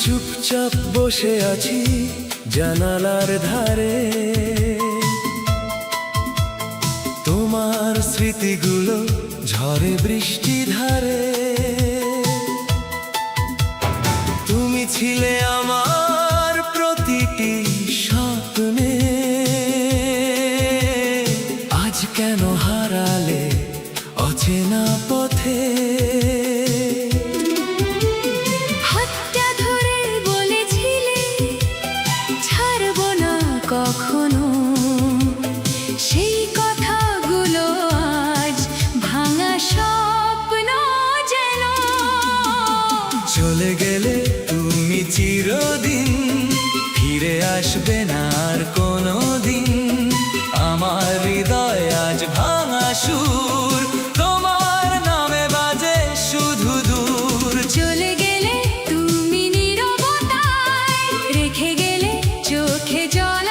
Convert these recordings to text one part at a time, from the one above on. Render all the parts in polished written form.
চুপচাপ বসে আছি জানালার ধারে, তোমার স্মৃতিগুলো ঝরে বৃষ্টি ধারে। তুমি ছিলে আমার প্রতিটি স্বপ্নে, আজ কেন হারালে অচেনা পথে। কখনো সেই কথাগুলো আজ ভাঙা স্বপ্ন যেন। চলে গেলে তুমি চিরদিন, ফিরে আসবে না আর কোনো দিন। আমার হৃদয় আজ ভাঙা সুর, তোমার নামে বাজে শুধু দূর। চলে গেলে তুমি নীরবতায়, রেখে গেলে চোখে জল।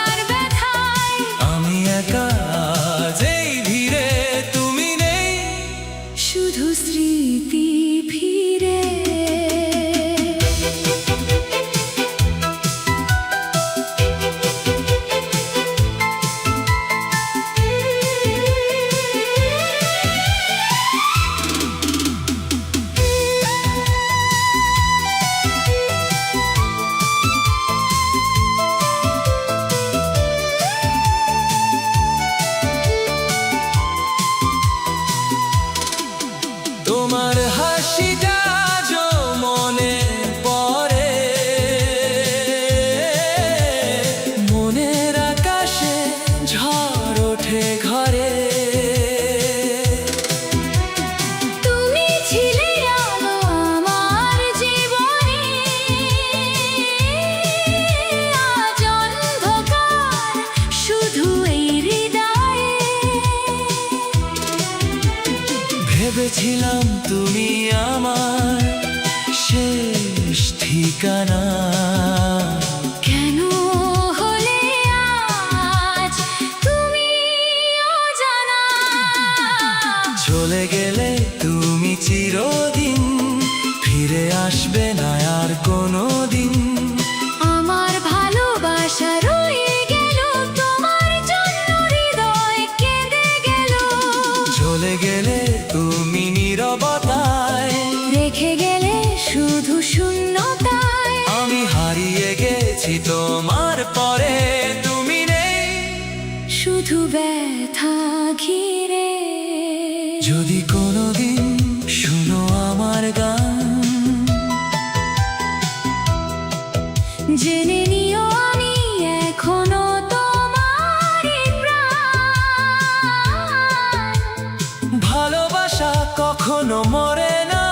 যেই ধীরে তুমি নেই, শুধু স্মৃতি ফিরে। তোমার হাসিটা আজও মনে পড়ে, মনের আকাশে ঝড় ওঠে ঘরে। তুমি ছিলে আলো আমার জীবনে, আজ অন্ধকার শুধু এই হৃদয়ে। ভেবেছিলাম তুমি আমার শেষ ঠিকানা, কেন হলে আজ তুমি অজানা। চলে গেলে তুমি চিরদিন, ফিরে আসবে না আর কোনো দিন। আমার ভালোবাসা রয়ে গেল তোমার জন্য, হৃদয় কেঁদে গেল। চলে গেলে তুমি নীরবতায়, রেখে গেলে শুধু শূন্যতায়। আমি হারিয়ে গেছি তোমার পরে, তুমি নেই, শুধু ব্যথা ঘিরে। যদি কোনোদিন শুনো আমার গান, জেনে নিও আমি এখনো তোমারই প্রাণ। ভালোবাসা কখনো মরে না,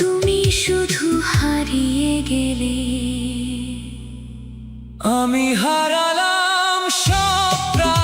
তুমি শুধু হারিয়ে গেলে। আমি হারালাম সব প্রাণ।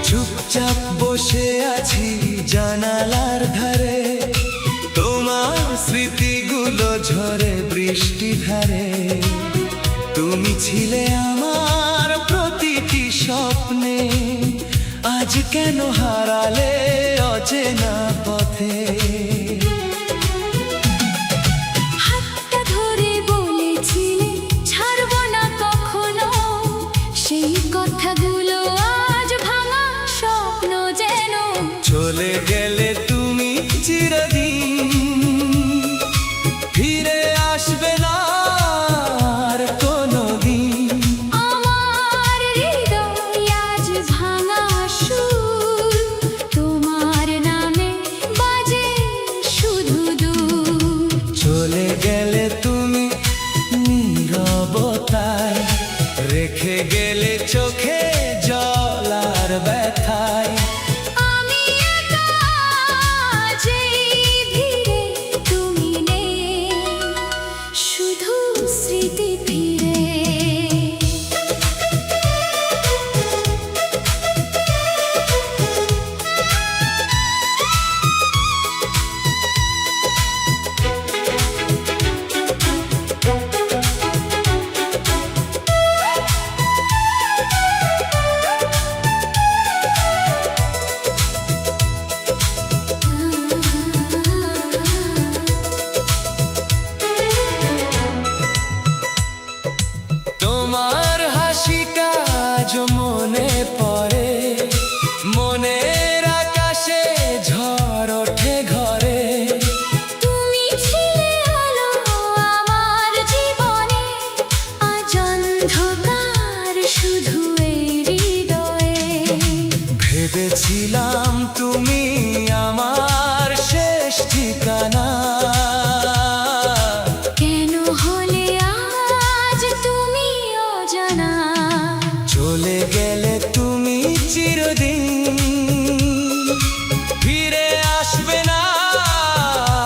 চুপচাপ বসে আছি জানালার ধারে, তোমার স্মৃতিগুলো ঝরে বৃষ্টি ধারে। তুমি ছিলে আমার প্রতিটি স্বপ্নে, আজ কেন হারালে অচেনা পথে। হাতটা ধরে বলেছিলে স্মৃতি ফিরে। তোমার হাসিটা আজ মনে পড়ে, মনের আকাশে ঝড় ওঠে ঘরে। তুমি ছিলে আলো আমার জীবনে, আজ অন্ধকার শুধু এই হৃদয়ে। ভেবেছিলাম তুমি আমার শেষ ঠিকানা, কেন হলে আজ তুমি অজানা? চলে গেলে তুমি চিরদিন, ফিরে আসবে না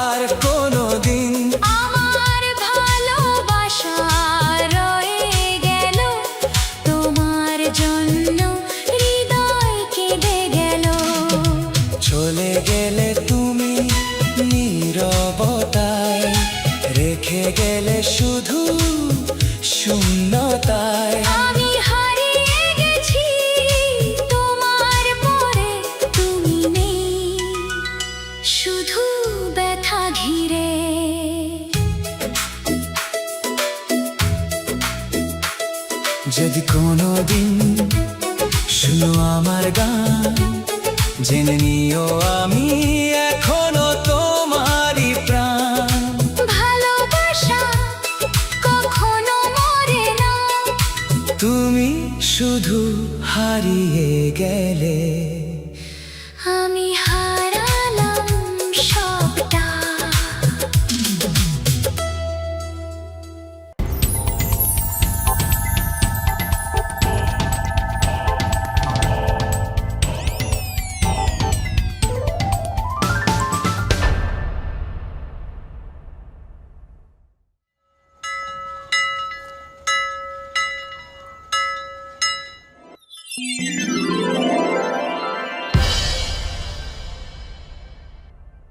আর কোনোদিন। আমার ভালোবাসা রয়ে গেল তোমার জন্য, হৃদয় কেঁদে গেল। চলে গেলে তুমি নীরবতায়, রেখে গেলে শুধু শূন্যতায়। আমি হারিয়ে গেছি তোমার পরে, তুমি নেই, শুধু ব্যথা ঘিরে। যদি কোনোদিন শুনো আমার গান, জেনে নিও আমি এখনো তোমারই প্রাণ। ভালোবাসা কখনো মরে না, তুমি শুধু হারিয়ে গেলে, আমি হারালাম সবটা।